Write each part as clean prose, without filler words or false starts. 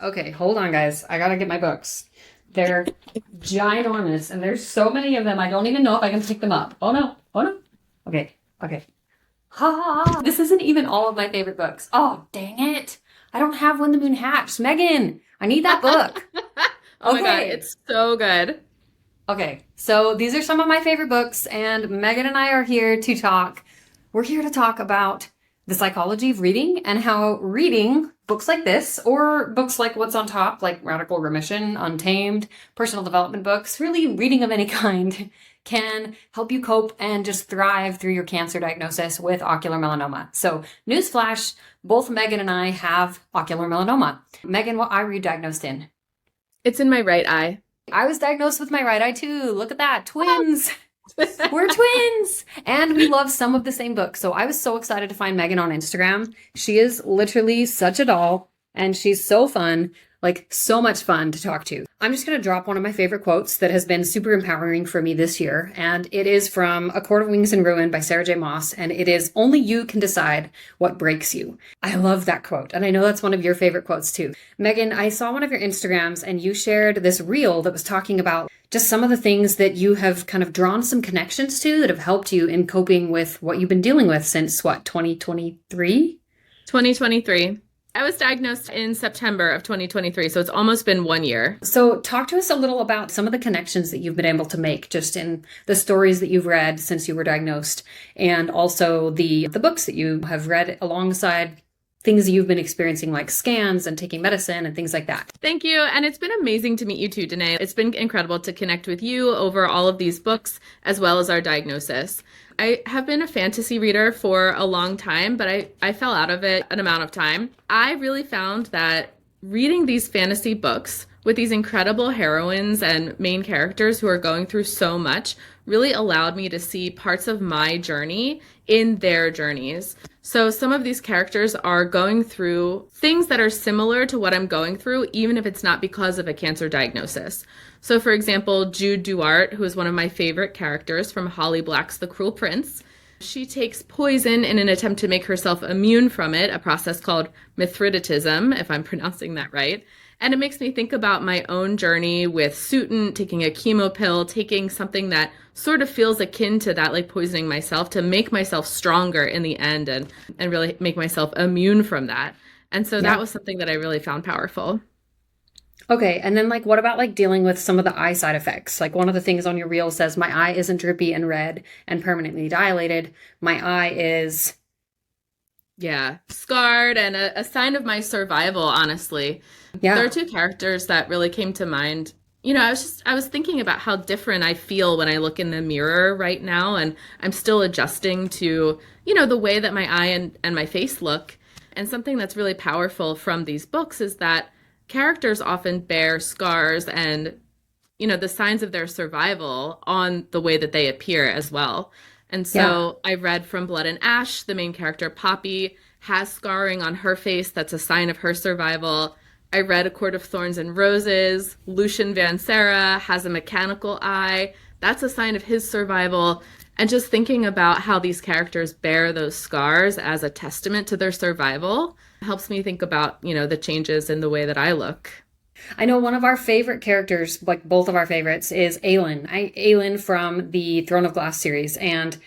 Okay, hold on, guys. I gotta get my books. They're ginormous, and there's so many of them, I don't even know if I can pick them up. Oh no, oh no. Okay, okay. Ha! This isn't even all of my favorite books. Oh, dang it. I don't have When the Moon Hatched. Megan, I need that book. Oh my God, Okay. it's so good. Okay, so these are some of my favorite books, and Megan and I are here to talk. We're here to talk about the psychology of reading and how reading books like this, or books like What's on Top, like Radical Remission, Untamed, personal development books, really reading of any kind, can help you cope and just thrive through your cancer diagnosis with ocular melanoma. So, newsflash, both Megan and I have ocular melanoma. Megan, what eye were you diagnosed in? It's in my right eye. I was diagnosed with my right eye too. Look at that. Twins. We're twins. And we love some of the same books. So I was so excited to find Megan on Instagram. She is literally such a doll and she's so fun, like so much fun to talk to. I'm just going to drop one of my favorite quotes that has been super empowering for me this year. And it is from A Court of Wings and Ruin by Sarah J. Maas. And it is, only you can decide what breaks you. I love that quote. And I know that's one of your favorite quotes too. Megan, I saw one of your Instagrams and you shared this reel that was talking about just some of the things that you have kind of drawn some connections to that have helped you in coping with what you've been dealing with since what, 2023? 2023. I was diagnosed in September of 2023, so it's almost been 1 year. So talk to us a little about some of the connections that you've been able to make just in the stories that you've read since you were diagnosed, and also the books that you have read alongside things that you've been experiencing, like scans and taking medicine and things like that. Thank you. And it's been amazing to meet you too, Danae. It's been incredible to connect with you over all of these books, as well as our diagnosis. I have been a fantasy reader for a long time, but I fell out of it an amount of time. I really found that reading these fantasy books with these incredible heroines and main characters who are going through so much really allowed me to see parts of my journey in their journeys. So some of these characters are going through things that are similar to what I'm going through, even if it's not because of a cancer diagnosis. So for example, Jude Duarte, who is one of my favorite characters from Holly Black's The Cruel Prince, she takes poison in an attempt to make herself immune from it, a process called mithridatism, if I'm pronouncing that right. And it makes me think about my own journey with Sutin, taking a chemo pill, taking something that sort of feels akin to that, like poisoning myself, to make myself stronger in the end and really make myself immune from that. And so that was something that I really found powerful. Okay, and then like what about like dealing with some of the eye side effects? Like one of the things on your reel says my eye isn't drippy and red and permanently dilated. My eye is scarred and a sign of my survival, honestly. There are two characters that really came to mind. You know, I was thinking about how different I feel when I look in the mirror right now, and I'm still adjusting to, the way that my eye and my face look. And something that's really powerful from these books is that characters often bear scars and, the signs of their survival on the way that they appear as well. And so I read from Blood and Ash, the main character Poppy has scarring on her face that's a sign of her survival. I read A Court of Thorns and Roses. Lucian Van Serra has a mechanical eye. That's a sign of his survival. And just thinking about how these characters bear those scars as a testament to their survival helps me think about, the changes in the way that I look. I know one of our favorite characters, like both of our favorites, is Aelin. Aelin from the Throne of Glass series. And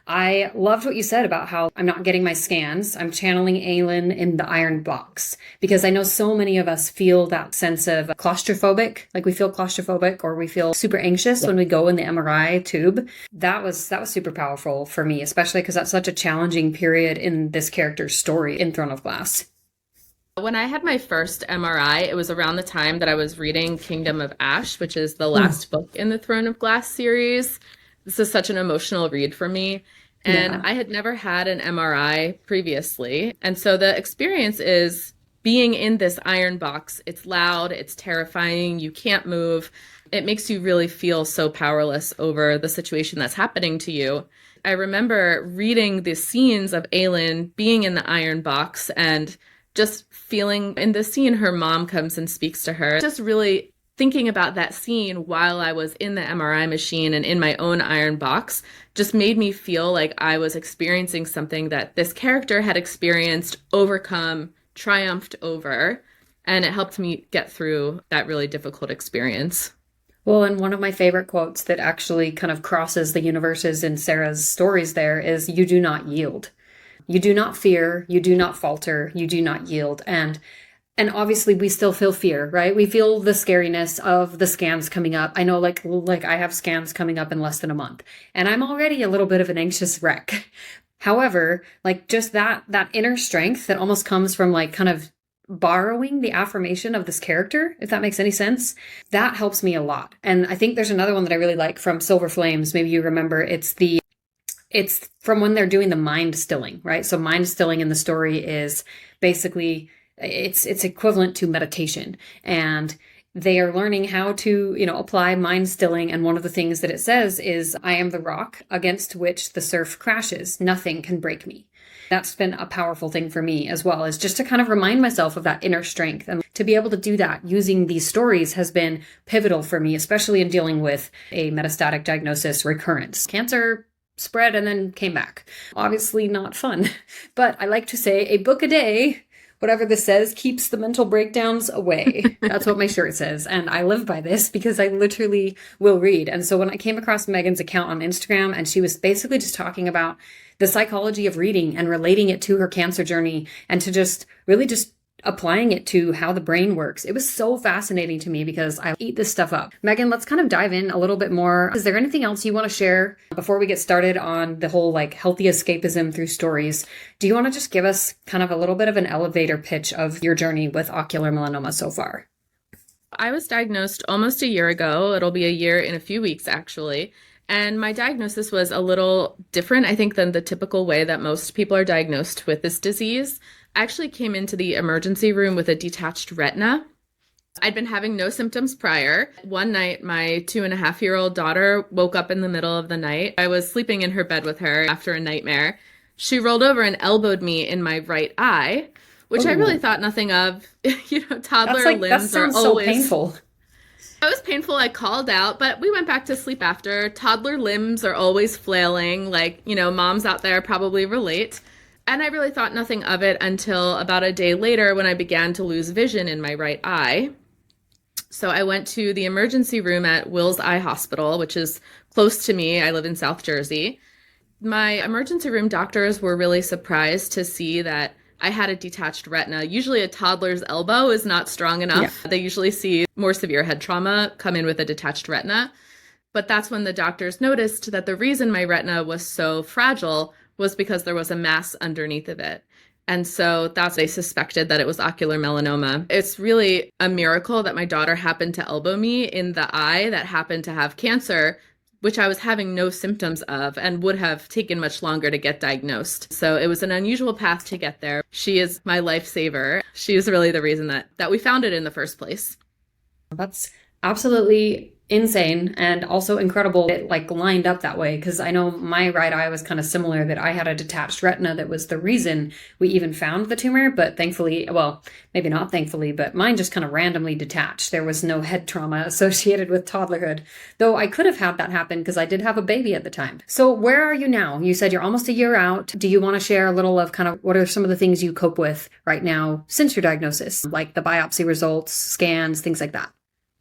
I loved what you said about how I'm not getting my scans. I'm channeling Aelin in the iron box because I know so many of us feel that sense of claustrophobic, like we feel claustrophobic or we feel super anxious when we go in the MRI tube. That was super powerful for me, especially because that's such a challenging period in this character's story in Throne of Glass. When I had my first MRI, it was around the time that I was reading Kingdom of Ash, which is the last book in the Throne of Glass series. This is such an emotional read for me. And I had never had an MRI previously. And so the experience is being in this iron box. It's loud, it's terrifying, you can't move. It makes you really feel so powerless over the situation that's happening to you. I remember reading the scenes of Aelin being in the iron box and just feeling in the scene her mom comes and speaks to her. Just really thinking about that scene while I was in the MRI machine and in my own iron box just made me feel like I was experiencing something that this character had experienced, overcome, triumphed over. And it helped me get through that really difficult experience. Well, and one of my favorite quotes that actually kind of crosses the universes in Sarah's stories there is, "You do not yield. You do not fear, you do not falter, you do not yield." And obviously we still feel fear, right? We feel the scariness of the scans coming up. I know like I have scans coming up in less than a month, and I'm already a little bit of an anxious wreck. However, like just that inner strength that almost comes from like kind of borrowing the affirmation of this character, if that makes any sense, that helps me a lot. And I think there's another one that I really like from Silver Flames. Maybe you remember, it's from when they're doing the mind stilling, right? So mind stilling in the story is basically, it's equivalent to meditation, and they are learning how to, apply mind stilling. And one of the things that it says is, "I am the rock against which the surf crashes. Nothing can break me." That's been a powerful thing for me as well, is just to kind of remind myself of that inner strength. And to be able to do that using these stories has been pivotal for me, especially in dealing with a metastatic diagnosis recurrence. Cancer spread and then came back. Obviously not fun, but I like to say a book a day, whatever this says, keeps the mental breakdowns away. That's what my shirt says. And I live by this because I literally will read. And so when I came across Megan's account on Instagram, and she was basically just talking about the psychology of reading and relating it to her cancer journey, and to just really just applying it to how the brain works, it was so fascinating to me because I eat this stuff up. Megan, let's kind of dive in a little bit more. Is there anything else you want to share before we get started on the whole like healthy escapism through stories? Do you want to just give us kind of a little bit of an elevator pitch of your journey with ocular melanoma so far? I was diagnosed almost a year ago. It'll be a year in a few weeks, actually. And my diagnosis was a little different, I think, than the typical way that most people are diagnosed with this disease. I actually came into the emergency room with a detached retina. I'd been having no symptoms prior. One night, my 2.5-year-old daughter woke up in the middle of the night. I was sleeping in her bed with her after a nightmare. She rolled over and elbowed me in my right eye, which I really thought nothing of. Toddler limbs that sounds are always so painful. It was painful. I called out, but we went back to sleep after. Toddler limbs are always flailing, like, moms out there probably relate. And I really thought nothing of it until about a day later when I began to lose vision in my right eye. So I went to the emergency room at Wills Eye Hospital, which is close to me. I live in South Jersey. My emergency room doctors were really surprised to see that I had a detached retina. Usually a toddler's elbow is not strong enough. Yeah. They usually see more severe head trauma come in with a detached retina. But that's when the doctors noticed that the reason my retina was so fragile was because there was a mass underneath of it. And so that's, they suspected that it was ocular melanoma. It's really a miracle that my daughter happened to elbow me in the eye that happened to have cancer, which I was having no symptoms of and would have taken much longer to get diagnosed. So it was an unusual path to get there. She is my lifesaver. She is really the reason that we found it in the first place. That's absolutely insane, and also incredible it like lined up that way, because I know my right eye was kind of similar, that I had a detached retina that was the reason we even found the tumor. But thankfully, well, maybe not thankfully, but mine just kind of randomly detached. There was no head trauma associated with toddlerhood, though I could have had that happen because I did have a baby at the time. So where are you now? You said you're almost a year out. Do you want to share a little of kind of what are some of the things you cope with right now since your diagnosis, like the biopsy results, scans, things like that?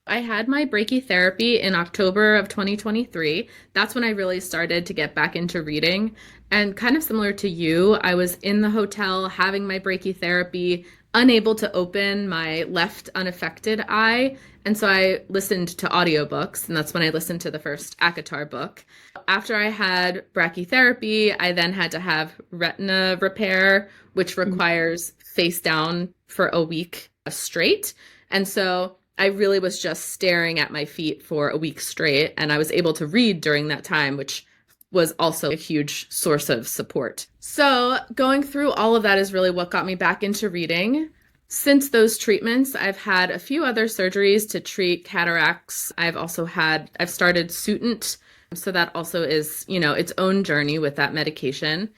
I had my brachytherapy in October of 2023. That's when I really started to get back into reading. And kind of similar to you, I was in the hotel having my brachytherapy, unable to open my left unaffected eye. And so I listened to audiobooks, and that's when I listened to the first ACOTAR book. After I had brachytherapy, I then had to have retina repair, which requires face down for a week straight. And so I really was just staring at my feet for a week straight, and I was able to read during that time, which was also a huge source of support. So going through all of that is really what got me back into reading. Since those treatments, I've had a few other surgeries to treat cataracts. I've started Sutent, so that also is, its own journey with that medication.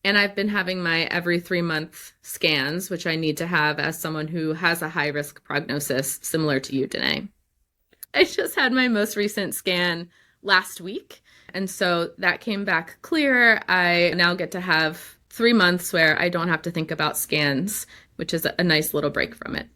And I've been having my every 3-month scans, which I need to have as someone who has a high-risk prognosis, similar to you, Danae. I just had my most recent scan last week, and so that came back clear. I now get to have 3 months where I don't have to think about scans, which is a nice little break from it.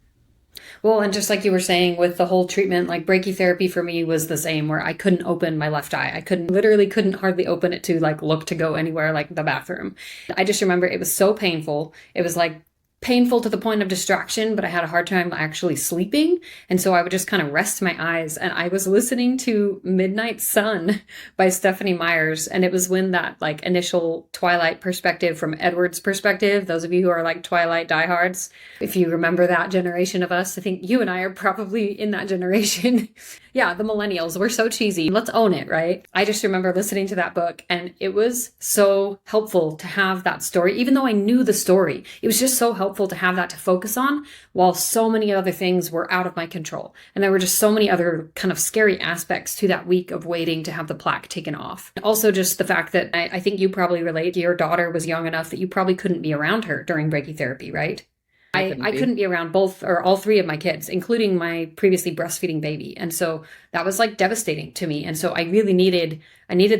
Well, and just like you were saying with the whole treatment, like brachytherapy for me was the same, where I couldn't open my left eye. I couldn't hardly open it to like look to go anywhere like the bathroom. I just remember it was so painful. It was like painful to the point of distraction, but I had a hard time actually sleeping. And so I would just kind of rest my eyes. And I was listening to Midnight Sun by Stephanie Myers. And it was when that like initial Twilight perspective from Edward's perspective, those of you who are like Twilight diehards, if you remember that generation of us, I think you and I are probably in that generation. Yeah, the millennials, we're so cheesy. Let's own it, right? I just remember listening to that book and it was so helpful to have that story, even though I knew the story. It was just so helpful to have that to focus on while so many other things were out of my control. And there were just so many other kind of scary aspects to that week of waiting to have the plaque taken off. Also, just the fact that I think you probably relate, your daughter was young enough that you probably couldn't be around her during brachytherapy, right? I couldn't be around both or all three of my kids, including my previously breastfeeding baby. And so that was like devastating to me. And so I really needed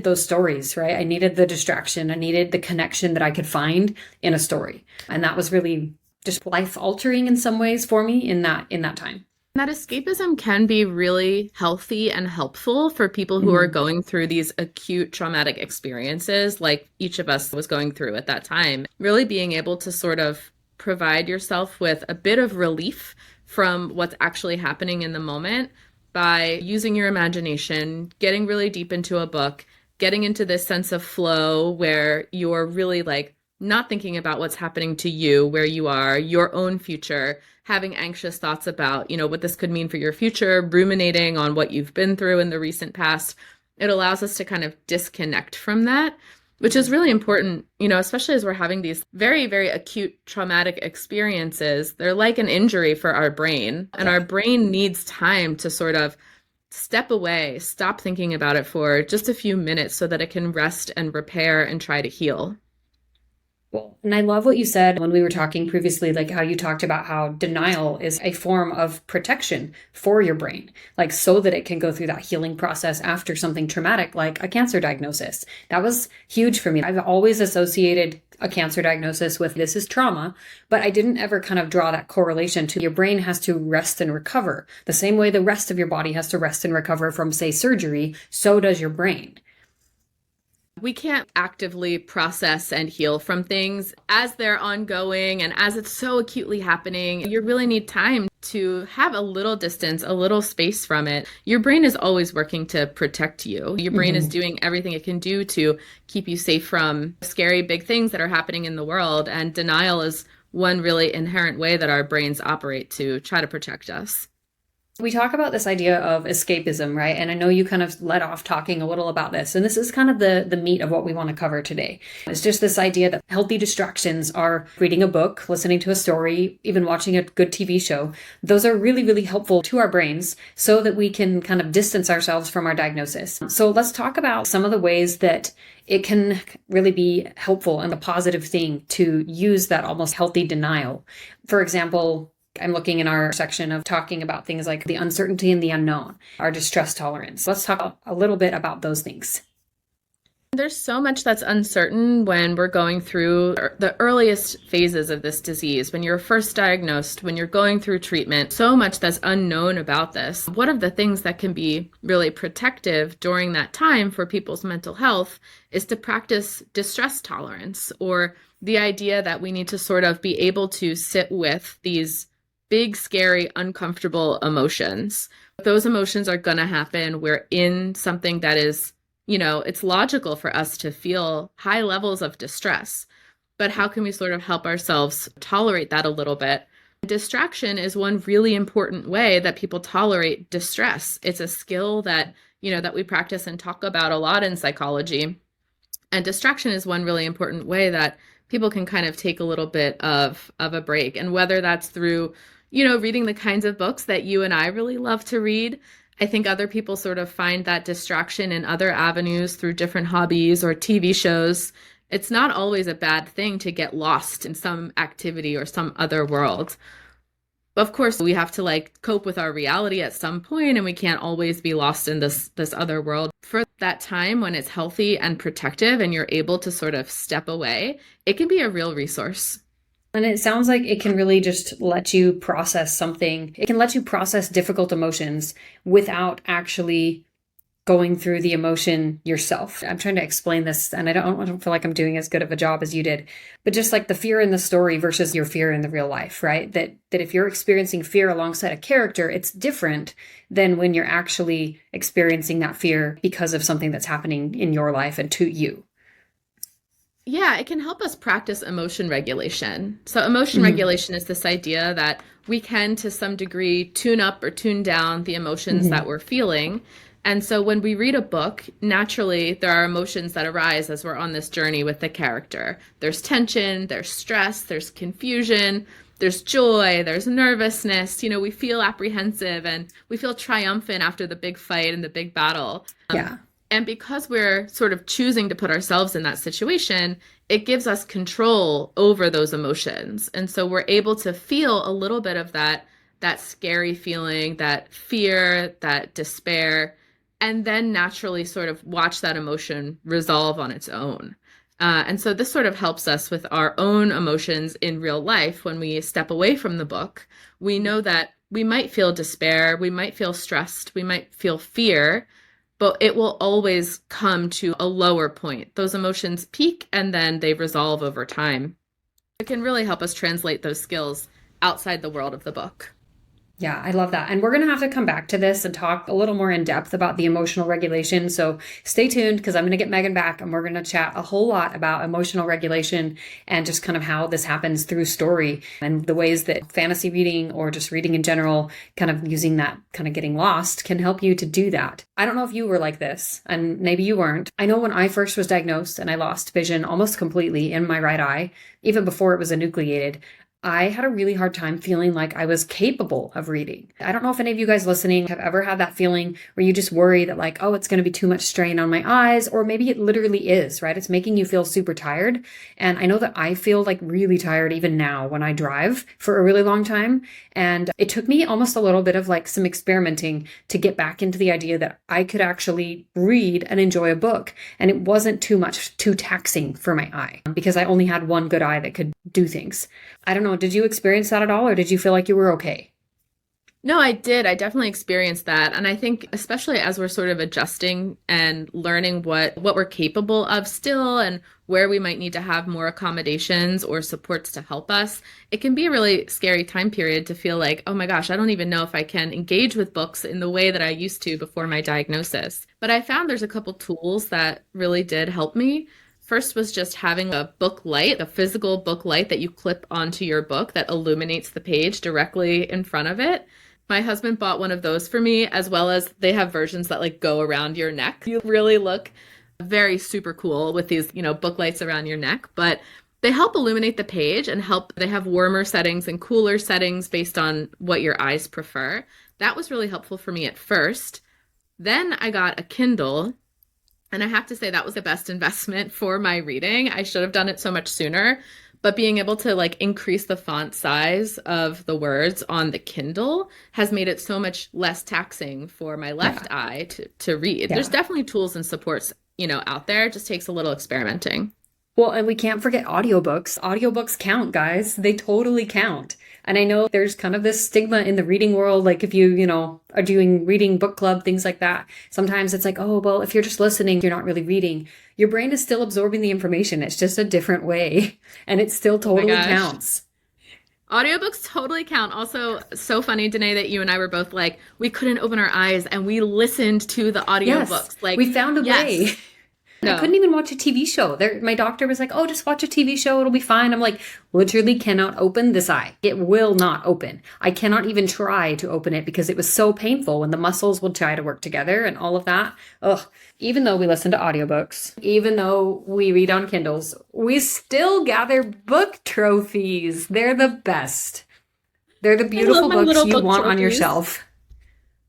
those stories, right? I needed the distraction. I needed the connection that I could find in a story. And that was really just life altering in some ways for me in that time. That escapism can be really healthy and helpful for people who are going through these acute traumatic experiences like each of us was going through at that time. Really being able to sort of provide yourself with a bit of relief from what's actually happening in the moment by using your imagination, getting really deep into a book, getting into this sense of flow where you're really like not thinking about what's happening to you, where you are, your own future, having anxious thoughts about, what this could mean for your future, ruminating on what you've been through in the recent past. It allows us to kind of disconnect from that, which is really important, especially as we're having these very, very acute traumatic experiences. They're like an injury for our brain, and our brain needs time to sort of step away, stop thinking about it for just a few minutes so that it can rest and repair and try to heal. Well, and I love what you said when we were talking previously, like how you talked about how denial is a form of protection for your brain, like so that it can go through that healing process after something traumatic, like a cancer diagnosis. That was huge for me. I've always associated a cancer diagnosis with this is trauma, but I didn't ever kind of draw that correlation to your brain has to rest and recover. The same way the rest of your body has to rest and recover from, say, surgery, so does your brain. We can't actively process and heal from things as they're ongoing and as it's so acutely happening. You really need time to have a little distance, a little space from it. Your brain is always working to protect you. Your brain is doing everything it can do to keep you safe from scary big things that are happening in the world. And denial is one really inherent way that our brains operate to try to protect us. We talk about this idea of escapism, right? And I know you kind of led off talking a little about this. And this is kind of the meat of what we want to cover today. It's just this idea that healthy distractions are reading a book, listening to a story, even watching a good TV show. Those are really, really helpful to our brains so that we can kind of distance ourselves from our diagnosis. So let's talk about some of the ways that it can really be helpful and a positive thing to use that almost healthy denial. For example, I'm looking in our section of talking about things like the uncertainty and the unknown, our distress tolerance. Let's talk a little bit about those things. There's so much that's uncertain when we're going through the earliest phases of this disease, when you're first diagnosed, when you're going through treatment, so much that's unknown about this. One of the things that can be really protective during that time for people's mental health is to practice distress tolerance, or the idea that we need to sort of be able to sit with these big, scary, uncomfortable emotions. Those emotions are going to happen. We're in something that is, it's logical for us to feel high levels of distress. But how can we sort of help ourselves tolerate that a little bit? Distraction is one really important way that people tolerate distress. It's a skill that, that we practice and talk about a lot in psychology. And distraction is one really important way that people can kind of take a little bit of a break. And whether that's through reading the kinds of books that you and I really love to read. I think other people sort of find that distraction in other avenues through different hobbies or TV shows. It's not always a bad thing to get lost in some activity or some other world. Of course, we have to cope with our reality at some point, and we can't always be lost in this other world. For that time when it's healthy and protective and you're able to sort of step away, it can be a real resource. And it sounds like it can really just let you process something. It can let you process difficult emotions without actually going through the emotion yourself. I'm trying to explain this, and I don't feel like I'm doing as good of a job as you did, but just like the fear in the story versus your fear in the real life, right? That if you're experiencing fear alongside a character, it's different than when you're actually experiencing that fear because of something that's happening in your life and to you. Yeah, it can help us practice emotion regulation. So emotion regulation is this idea that we can, to some degree, tune up or tune down the emotions that we're feeling. And so when we read a book, naturally, there are emotions that arise as we're on this journey with the character. There's tension, there's stress, there's confusion, there's joy, there's nervousness. You know, we feel apprehensive and we feel triumphant after the big fight and the big battle. And because we're sort of choosing to put ourselves in that situation, it gives us control over those emotions. And so we're able to feel a little bit of that scary feeling, that fear, that despair, and then naturally sort of watch that emotion resolve on its own. And so this sort of helps us with our own emotions in real life. When we step away from the book, we know that we might feel despair, we might feel stressed, we might feel fear, but it will always come to a lower point. Those emotions peak and then they resolve over time. It can really help us translate those skills outside the world of the book. Yeah, I love that. And we're going to have to come back to this and talk a little more in depth about the emotional regulation. So stay tuned, because I'm going to get Megan back and we're going to chat a whole lot about emotional regulation and just kind of how this happens through story and the ways that fantasy reading or just reading in general, kind of using that kind of getting lost, can help you to do that. I don't know if you were like this, and maybe you weren't. I know when I first was diagnosed and I lost vision almost completely in my right eye, even before it was enucleated, I had a really hard time feeling like I was capable of reading. I don't know if any of you guys listening have ever had that feeling where you just worry that like, oh, it's going to be too much strain on my eyes, or maybe it literally is, right? It's making you feel super tired. And I know that I feel like really tired even now when I drive for a really long time. And it took me almost a little bit of like some experimenting to get back into the idea that I could actually read and enjoy a book. And it wasn't too taxing for my eye, because I only had one good eye that could do things. I don't know. Did you experience that at all, or did you feel like you were okay? No, I did. I definitely experienced that. And I think especially as we're sort of adjusting and learning what we're capable of still and where we might need to have more accommodations or supports to help us, it can be a really scary time period to feel like, oh my gosh, I don't even know if I can engage with books in the way that I used to before my diagnosis. But I found there's a couple tools that really did help me. First was just having a book light, a physical book light that you clip onto your book that illuminates the page directly in front of it. My husband bought one of those for me, as well as they have versions that like go around your neck. You really look very super cool with these, book lights around your neck, but they help illuminate the page and they have warmer settings and cooler settings based on what your eyes prefer. That was really helpful for me at first. Then I got a Kindle. And I have to say that was the best investment for my reading. I should have done it so much sooner, but being able to like increase the font size of the words on the Kindle has made it so much less taxing for my left eye to read. There's definitely tools and supports, out there. It just takes a little experimenting. Well, and we can't forget audiobooks. Audiobooks count, guys. They totally count. And I know there's kind of this stigma in the reading world, like if you, are doing reading book club, things like that. Sometimes it's like, oh, well, if you're just listening, you're not really reading. Your brain is still absorbing the information. It's just a different way. And it still totally counts. Audiobooks totally count. Also, so funny, Danae, that you and I were both like, we couldn't open our eyes and we listened to the audiobooks. Yes, like we found a way. No. I couldn't even watch a TV show. My doctor was like, oh, just watch a TV show. It'll be fine. I'm like, literally cannot open this eye. It will not open. I cannot even try to open it because it was so painful when the muscles would try to work together and all of that. Ugh. Even though we listen to audiobooks, even though we read on Kindles, we still gather book trophies. They're the best. They're the beautiful books you want on your shelf.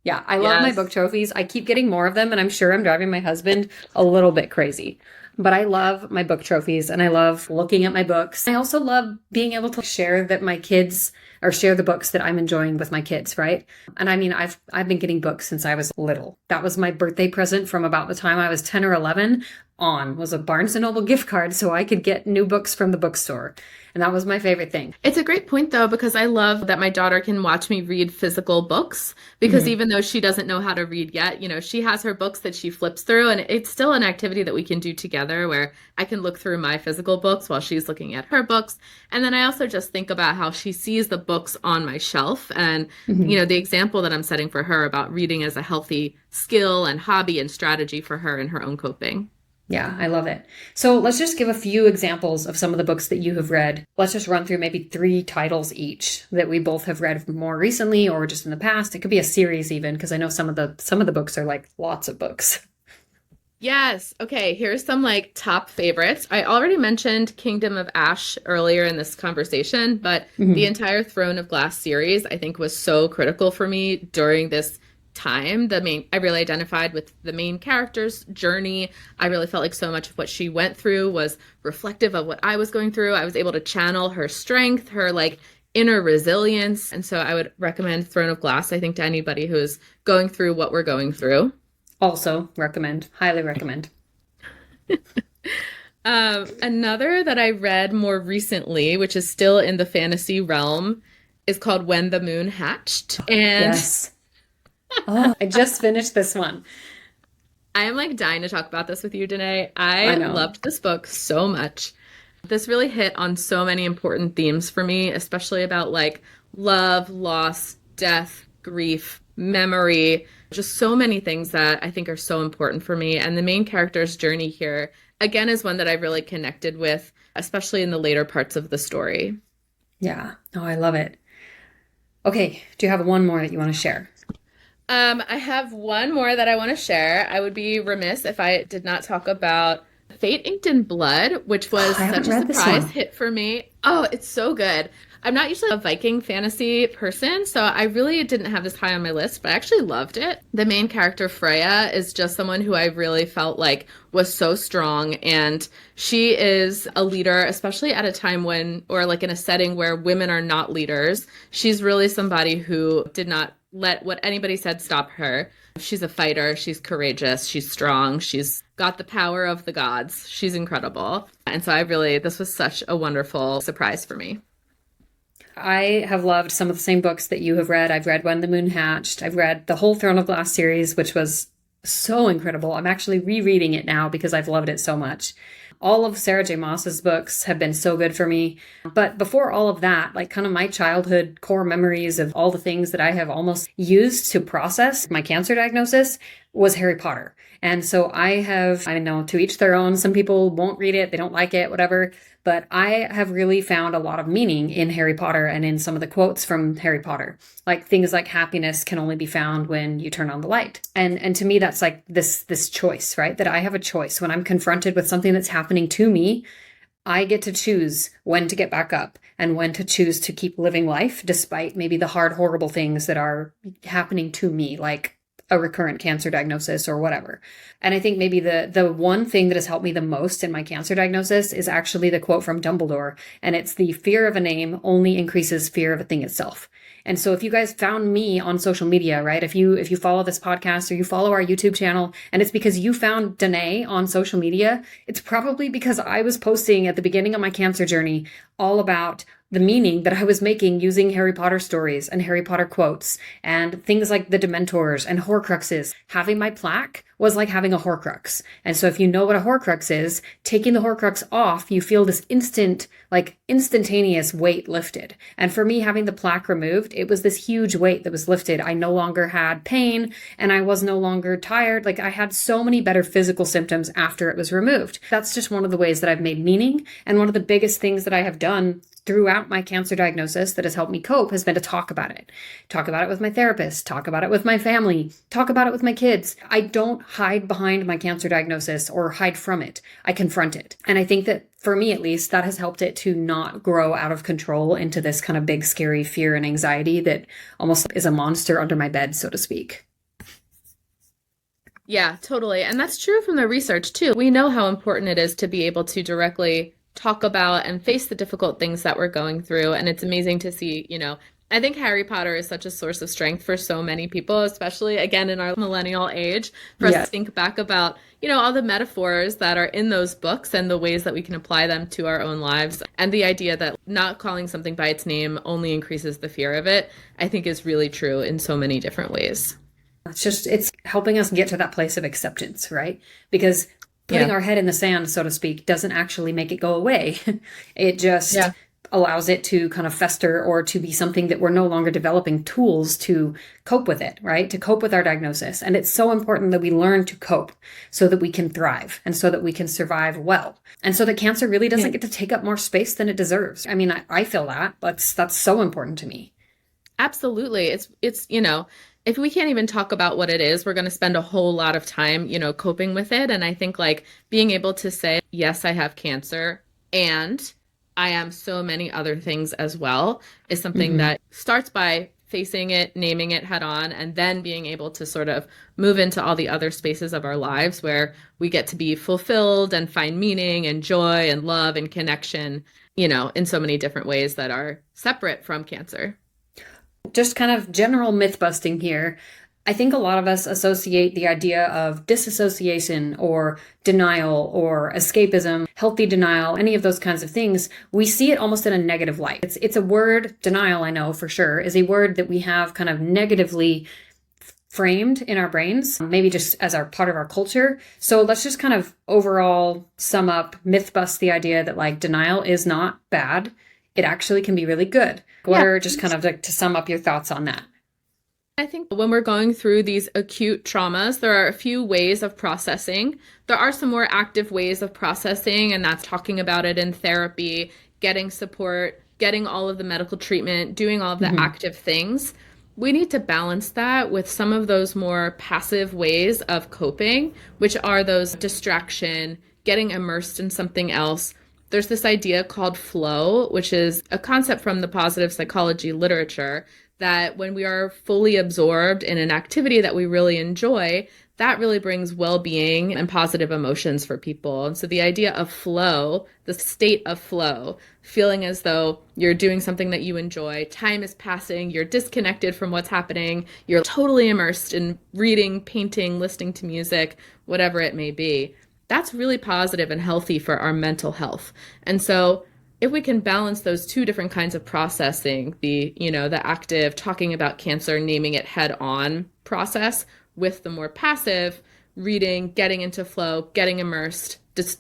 Yeah, I love my book trophies. I keep getting more of them, and I'm sure I'm driving my husband a little bit crazy. But I love my book trophies, and I love looking at my books. I also love being able to share the books that I'm enjoying with my kids, right? And I mean, I've been getting books since I was little. That was my birthday present from about the time I was 10 or 11. on was a Barnes & Noble gift card so I could get new books from the bookstore. And that was my favorite thing. It's a great point, though, because I love that my daughter can watch me read physical books because even though she doesn't know how to read yet, she has her books that she flips through, and it's still an activity that we can do together where I can look through my physical books while she's looking at her books. And then I also just think about how she sees the books on my shelf and, the example that I'm setting for her about reading as a healthy skill and hobby and strategy for her in her own coping. Yeah, I love it. So let's just give a few examples of some of the books that you have read. Let's just run through maybe 3 titles each that we both have read more recently or just in the past. It could be a series even, because I know some of the books are like lots of books. Yes. Okay, here's some like top favorites. I already mentioned Kingdom of Ash earlier in this conversation, but the entire Throne of Glass series I think was so critical for me during this time. I really identified with the main character's journey. I really felt like so much of what she went through was reflective of what I was going through. I was able to channel her strength, her like inner resilience. And so I would recommend Throne of Glass, I think, to anybody who's going through what we're going through. Also recommend, highly recommend. Another that I read more recently, which is still in the fantasy realm, is called When the Moon Hatched. And yes. Oh, I just finished this one. I am like dying to talk about this with you, Danae. I loved this book so much. This really hit on so many important themes for me, especially about like love, loss, death, grief, memory, just so many things that I think are so important for me. And the main character's journey here, again, is one that I really connected with, especially in the later parts of the story. Yeah. Oh, I love it. Okay. Do you have one more that you want to share? I have one more that I want to share. I would be remiss if I did not talk about Fate Inked in Blood, which was such a surprise hit for me. Oh, it's so good. I'm not usually a Viking fantasy person, so I really didn't have this high on my list, but I actually loved it. The main character, Freya, is just someone who I really felt like was so strong, and she is a leader, especially at a time when, or like in a setting where women are not leaders. She's really somebody who did not let what anybody said stop her. She's a fighter. She's courageous. She's strong. She's got the power of the gods. She's incredible. And so this was such a wonderful surprise for me. I have loved some of the same books that you have read. I've read When the Moon Hatched. I've read the whole Throne of Glass series, which was so incredible. I'm actually rereading it now because I've loved it so much. All of Sarah J. Maas's books have been so good for me. But before all of that, like kind of my childhood core memories of all the things that I have almost used to process my cancer diagnosis was Harry Potter. And so I know to each their own, some people won't read it, they don't like it, whatever. But I have really found a lot of meaning in Harry Potter and in some of the quotes from Harry Potter. Like things like happiness can only be found when you turn on the light. And to me, that's like this choice, right? That I have a choice. When I'm confronted with something that's happening to me, I get to choose when to get back up and when to choose to keep living life despite maybe the hard, horrible things that are happening to me, like a recurrent cancer diagnosis or whatever. And I think maybe the one thing that has helped me the most in my cancer diagnosis is actually the quote from Dumbledore. And it's the fear of a name only increases fear of a thing itself. And so if you guys found me on social media, right? If you follow this podcast or you follow our YouTube channel and it's because you found Danae on social media, it's probably because I was posting at the beginning of my cancer journey all about the meaning that I was making using Harry Potter stories and Harry Potter quotes and things like the Dementors and Horcruxes. Having my plaque was like having a Horcrux. And so if you know what a Horcrux is, taking the Horcrux off, you feel this instantaneous weight lifted. And for me, having the plaque removed, it was this huge weight that was lifted. I no longer had pain and I was no longer tired. Like I had so many better physical symptoms after it was removed. That's just one of the ways that I've made meaning. And one of the biggest things that I have done throughout my cancer diagnosis that has helped me cope has been to talk about it. Talk about it with my therapist, talk about it with my family, talk about it with my kids. I don't hide behind my cancer diagnosis or hide from it. I confront it. And I think that for me, at least, that has helped it to not grow out of control into this kind of big, scary fear and anxiety that almost is a monster under my bed, so to speak. Yeah, totally. And that's true from the research too. We know how important it is to be able to directly talk about and face the difficult things that we're going through. And it's amazing to see, I think Harry Potter is such a source of strength for so many people, especially again in our millennial age, for us to Yes. think back about, all the metaphors that are in those books and the ways that we can apply them to our own lives. And the idea that not calling something by its name only increases the fear of it, I think is really true in so many different ways. It's helping us get to that place of acceptance, right? Because putting Yeah. our head in the sand, so to speak, doesn't actually make it go away. It just Yeah. allows it to kind of fester or to be something that we're no longer developing tools to cope with it, right? To cope with our diagnosis. And it's so important that we learn to cope so that we can thrive and so that we can survive well. And so that cancer really doesn't get to take up more space than it deserves. I mean, I feel that. That's so important to me. Absolutely. It's if we can't even talk about what it is, we're going to spend a whole lot of time, coping with it. And I think like being able to say, yes, I have cancer and I am so many other things as well is something that starts by facing it, naming it head on, and then being able to sort of move into all the other spaces of our lives where we get to be fulfilled and find meaning and joy and love and connection, in so many different ways that are separate from cancer. Just kind of general myth busting here. I think a lot of us associate the idea of disassociation or denial or escapism, healthy denial, any of those kinds of things. We see it almost in a negative light. It's a word, denial, I know for sure, is a word that we have kind of negatively framed in our brains, maybe just as our part of our culture. So let's just kind of overall sum up, myth bust the idea that like denial is not bad. It actually can be really good. What are just kind of like to sum up your thoughts on that? I think when we're going through these acute traumas, there are a few ways of processing. There are some more active ways of processing, and that's talking about it in therapy, getting support, getting all of the medical treatment, doing all of the active things. We need to balance that with some of those more passive ways of coping, which are those distraction, getting immersed in something else. There's this idea called flow, which is a concept from the positive psychology literature that when we are fully absorbed in an activity that we really enjoy, that really brings well-being and positive emotions for people. And so the idea of flow, the state of flow, feeling as though you're doing something that you enjoy, time is passing, you're disconnected from what's happening, you're totally immersed in reading, painting, listening to music, whatever it may be. That's really positive and healthy for our mental health. And so if we can balance those two different kinds of processing, the active talking about cancer, naming it head on process with the more passive reading, getting into flow, getting immersed, just,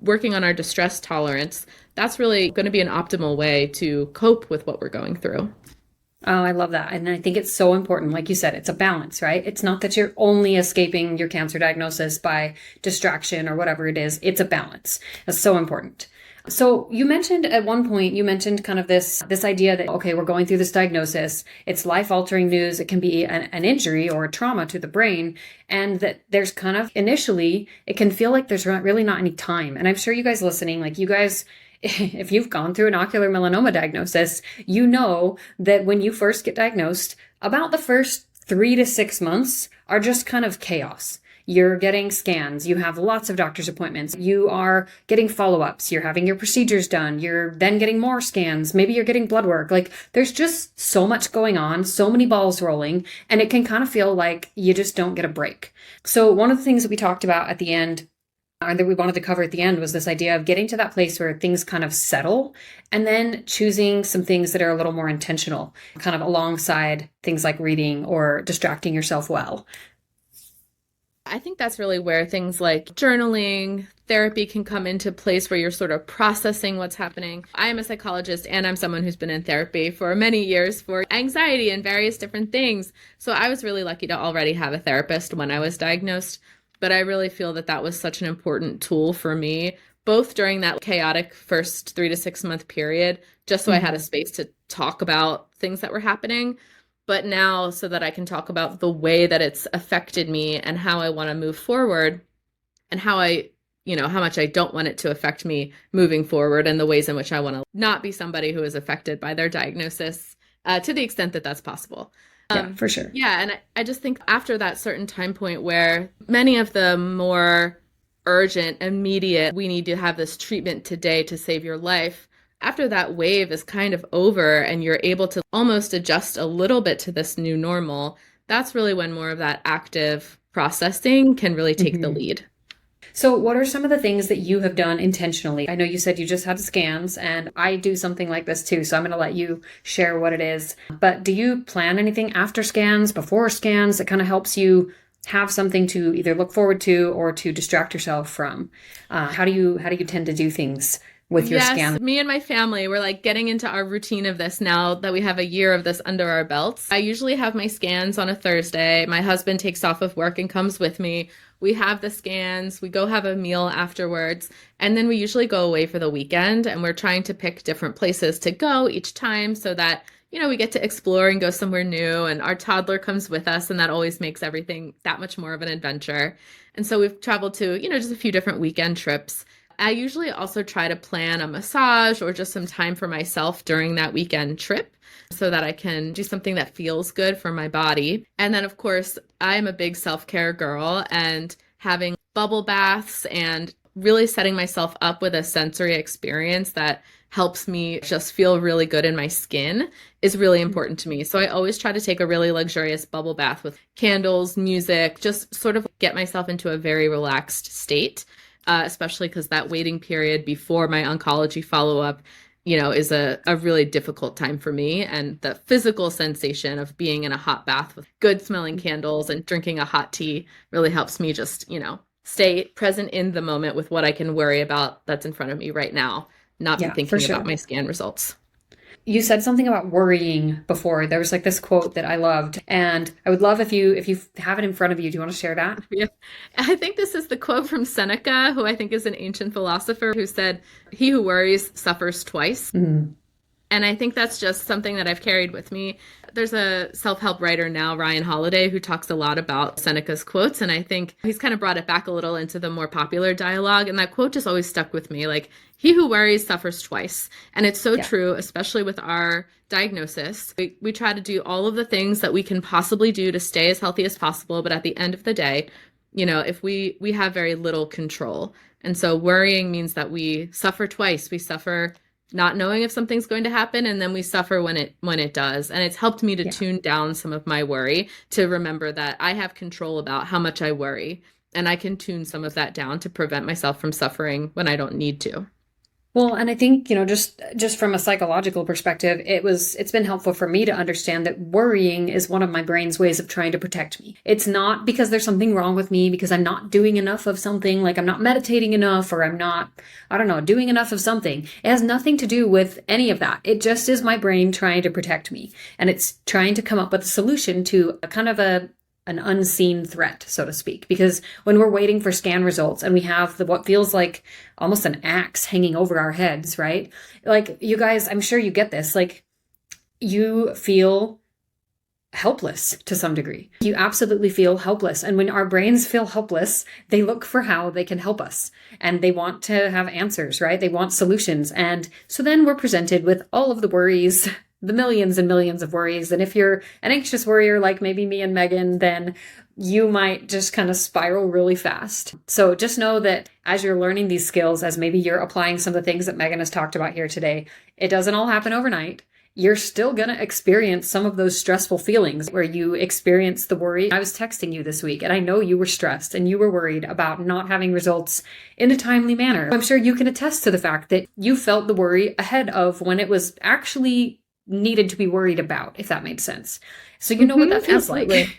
working on our distress tolerance, that's really going to be an optimal way to cope with what we're going through. Oh, I love that. And I think it's so important. Like you said, it's a balance, right? It's not that you're only escaping your cancer diagnosis by distraction or whatever it is. It's a balance. That's so important. So you mentioned at one point, kind of this idea that, okay, we're going through this diagnosis. It's life-altering news. It can be an injury or a trauma to the brain. And that there's kind of initially, it can feel like there's really not any time. And I'm sure you guys listening, like you guys, if you've gone through an ocular melanoma diagnosis, you know that when you first get diagnosed, about the first 3 to 6 months are just kind of chaos. You're getting scans. You have lots of doctor's appointments. You are getting follow-ups. You're having your procedures done. You're then getting more scans. Maybe you're getting blood work. Like there's just so much going on, so many balls rolling, and it can kind of feel like you just don't get a break. So one of the things that we talked about at the end and that we wanted to cover at the end was this idea of getting to that place where things kind of settle and then choosing some things that are a little more intentional, kind of alongside things like reading or distracting yourself well. I think that's really where things like journaling, therapy can come into place where you're sort of processing what's happening. I am a psychologist and I'm someone who's been in therapy for many years for anxiety and various different things. So I was really lucky to already have a therapist when I was diagnosed. But I really feel that that was such an important tool for me, both during that chaotic first 3 to 6 month period, just so I had a space to talk about things that were happening. But now so that I can talk about the way that it's affected me and how I want to move forward and how much I don't want it to affect me moving forward and the ways in which I want to not be somebody who is affected by their diagnosis to the extent that that's possible. Yeah, for sure. Yeah, and I just think after that certain time point where many of the more urgent, immediate, we need to have this treatment today to save your life, after that wave is kind of over and you're able to almost adjust a little bit to this new normal, that's really when more of that active processing can really take the lead. So what are some of the things that you have done intentionally? I know you said you just had scans, and I do something like this too, so I'm going to let you share what it is. But do you plan anything after scans, before scans, that kind of helps you have something to either look forward to or to distract yourself from? How do you tend to do things with your scan? Yes, me and my family, we're like getting into our routine of this now that we have a year of this under our belts. I usually have my scans on a Thursday. My husband takes off of work and comes with me. We have the scans, we go have a meal afterwards, and then we usually go away for the weekend, and we're trying to pick different places to go each time so that, you know, we get to explore and go somewhere new, and our toddler comes with us, and that always makes everything that much more of an adventure. And so we've traveled to, you know, just a few different weekend trips. I usually also try to plan a massage or just some time for myself during that weekend trip so that I can do something that feels good for my body. And then, of course, I'm a big self-care girl, and having bubble baths and really setting myself up with a sensory experience that helps me just feel really good in my skin is really important to me. So I always try to take a really luxurious bubble bath with candles, music, just sort of get myself into a very relaxed state. Especially because that waiting period before my oncology follow-up, you know, is a really difficult time for me. And the physical sensation of being in a hot bath with good smelling candles and drinking a hot tea really helps me just, you know, stay present in the moment with what I can worry about that's in front of me right now, not be thinking about my scan results. You said something about worrying before. There was like this quote that I loved, and I would love if you have it in front of you. Do you want to share that? Yeah. I think this is the quote from Seneca, who I think is an ancient philosopher, who said, "He who worries suffers twice." Mm-hmm. And I think that's just something that I've carried with me. There's a self-help writer now, Ryan Holiday, who talks a lot about Seneca's quotes. And I think he's kind of brought it back a little into the more popular dialogue. And that quote just always stuck with me. Like, he who worries suffers twice. And it's so true, especially with our diagnosis. We try to do all of the things that we can possibly do to stay as healthy as possible. But at the end of the day, you know, if we have very little control. And so worrying means that we suffer twice. We suffer not knowing if something's going to happen, and then we suffer when it does. And it's helped me to tune down some of my worry, to remember that I have control about how much I worry, and I can tune some of that down to prevent myself from suffering when I don't need to. Well, and I think, you know, just from a psychological perspective, it's been helpful for me to understand that worrying is one of my brain's ways of trying to protect me. It's not because there's something wrong with me, because I'm not doing enough of something, like I'm not meditating enough, or I'm not, I don't know, doing enough of something. It has nothing to do with any of that. It just is my brain trying to protect me. And it's trying to come up with a solution to a kind of an unseen threat, so to speak. Because when we're waiting for scan results and we have what feels like almost an axe hanging over our heads, right? Like, you guys, I'm sure you get this, like, you feel helpless to some degree. You absolutely feel helpless. And when our brains feel helpless, they look for how they can help us. And they want to have answers, right? They want solutions. And so then we're presented with all of the worries, the millions and millions of worries. And if you're an anxious worrier like maybe me and Megan, then you might just kind of spiral really fast. So just know that as you're learning these skills, as maybe you're applying some of the things that Megan has talked about here today, it doesn't all happen overnight. You're still going to experience some of those stressful feelings where you experience the worry. I was texting you this week, and I know you were stressed and you were worried about not having results in a timely manner. I'm sure you can attest to the fact that you felt the worry ahead of when it was actually needed to be worried about, if that made sense. So you know what that feels like.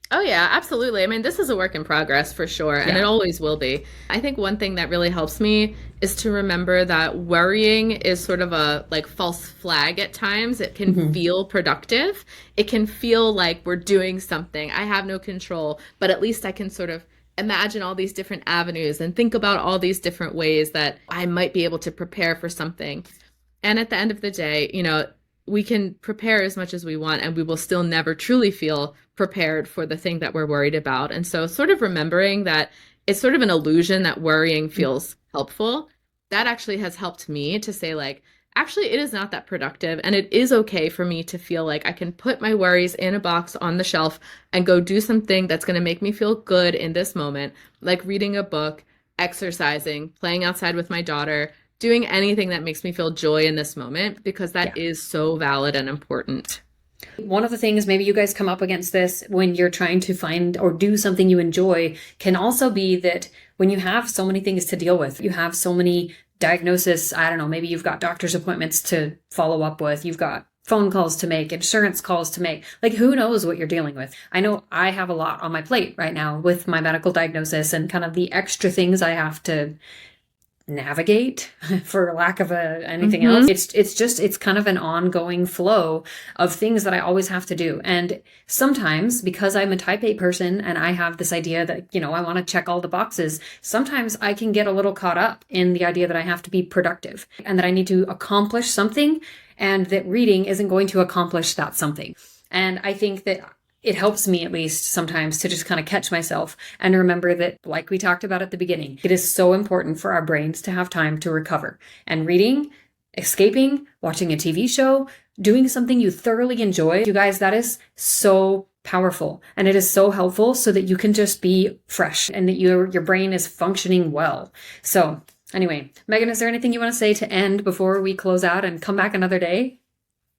Oh yeah, absolutely. I mean, this is a work in progress for sure, and it always will be. I think one thing that really helps me is to remember that worrying is sort of a like false flag at times. It can feel productive. It can feel like we're doing something. I have no control, but at least I can sort of imagine all these different avenues and think about all these different ways that I might be able to prepare for something. And at the end of the day, you know, we can prepare as much as we want, and we will still never truly feel prepared for the thing that we're worried about. And so sort of remembering that it's sort of an illusion that worrying feels helpful, that actually has helped me to say, like, actually, it is not that productive. And it is okay for me to feel like I can put my worries in a box on the shelf and go do something that's going to make me feel good in this moment, like reading a book, exercising, playing outside with my daughter, doing anything that makes me feel joy in this moment, because that is so valid and important. One of the things, maybe you guys come up against this when you're trying to find or do something you enjoy, can also be that when you have so many things to deal with, you have so many diagnoses, I don't know, maybe you've got doctor's appointments to follow up with, you've got phone calls to make, insurance calls to make, like who knows what you're dealing with. I know I have a lot on my plate right now with my medical diagnosis and kind of the extra things I have to navigate, for lack of anything else. It's kind of an ongoing flow of things that I always have to do. And sometimes, because I'm a type A person and I have this idea that, you know, I want to check all the boxes, sometimes I can get a little caught up in the idea that I have to be productive and that I need to accomplish something, and that reading isn't going to accomplish that something. And I think that it helps me, at least sometimes, to just kind of catch myself and remember that, like we talked about at the beginning, it is so important for our brains to have time to recover. And reading, escaping, watching a TV show, doing something you thoroughly enjoy, you guys, that is so powerful. And it is so helpful so that you can just be fresh and that your brain is functioning well. So anyway, Megan, is there anything you want to say to end before we close out and come back another day?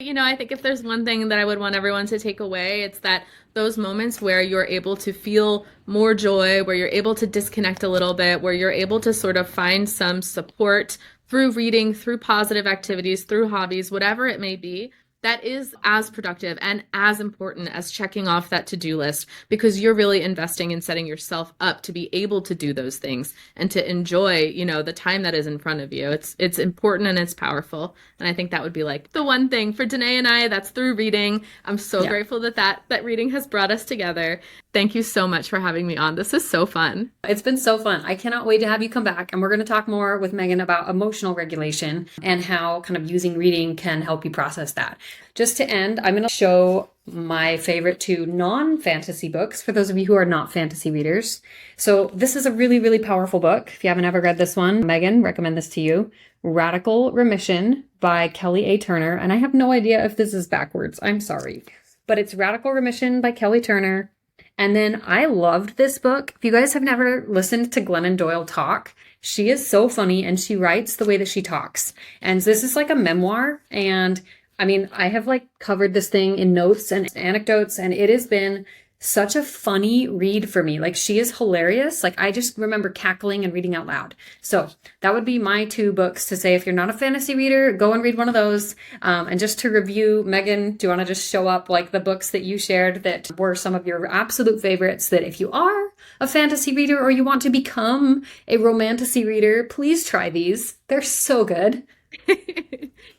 You know, I think if there's one thing that I would want everyone to take away, it's that those moments where you're able to feel more joy, where you're able to disconnect a little bit, where you're able to sort of find some support through reading, through positive activities, through hobbies, whatever it may be, that is as productive and as important as checking off that to-do list, because you're really investing in setting yourself up to be able to do those things and to enjoy, you know, the time that is in front of you. It's important and it's powerful. And I think that would be like the one thing for Danae and I, that's through reading. I'm so grateful that reading has brought us together. Thank you so much for having me on. This is so fun. It's been so fun. I cannot wait to have you come back. And we're going to talk more with Megan about emotional regulation and how kind of using reading can help you process that. Just to end, I'm going to show my favorite 2 non-fantasy books for those of you who are not fantasy readers. So this is a really, really powerful book. If you haven't ever read this one, Megan, recommend this to you. Radical Remission by Kelly A. Turner. And I have no idea if this is backwards. I'm sorry. But it's Radical Remission by Kelly Turner. And then I loved this book. If you guys have never listened to Glennon Doyle talk, she is so funny and she writes the way that she talks. And this is like a memoir. And I mean, I have like covered this thing in notes and anecdotes, and it has been such a funny read for me. Like, she is hilarious. Like, I just remember cackling and reading out loud. So that would be my 2 books to say, if you're not a fantasy reader, go and read one of those. And just to review, Megan, do you want to just show up like the books that you shared that were some of your absolute favorites, that if you are a fantasy reader or you want to become a romantasy reader, please try these. They're so good.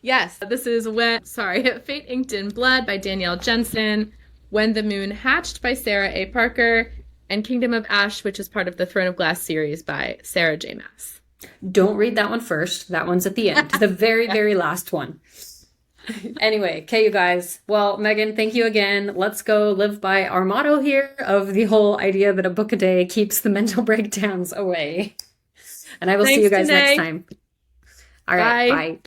Yes, this is Fate Inked in Blood by Danielle Jensen, When the Moon Hatched by Sarah A. Parker, and Kingdom of Ash, which is part of the Throne of Glass series by Sarah J. Maas. Don't read that one first. That one's at the end, the very, very last one. Anyway, okay, you guys. Well, Megan, thank you again. Let's go live by our motto here of the whole idea that a book a day keeps the mental breakdowns away. And I will see you guys next time. All right, bye.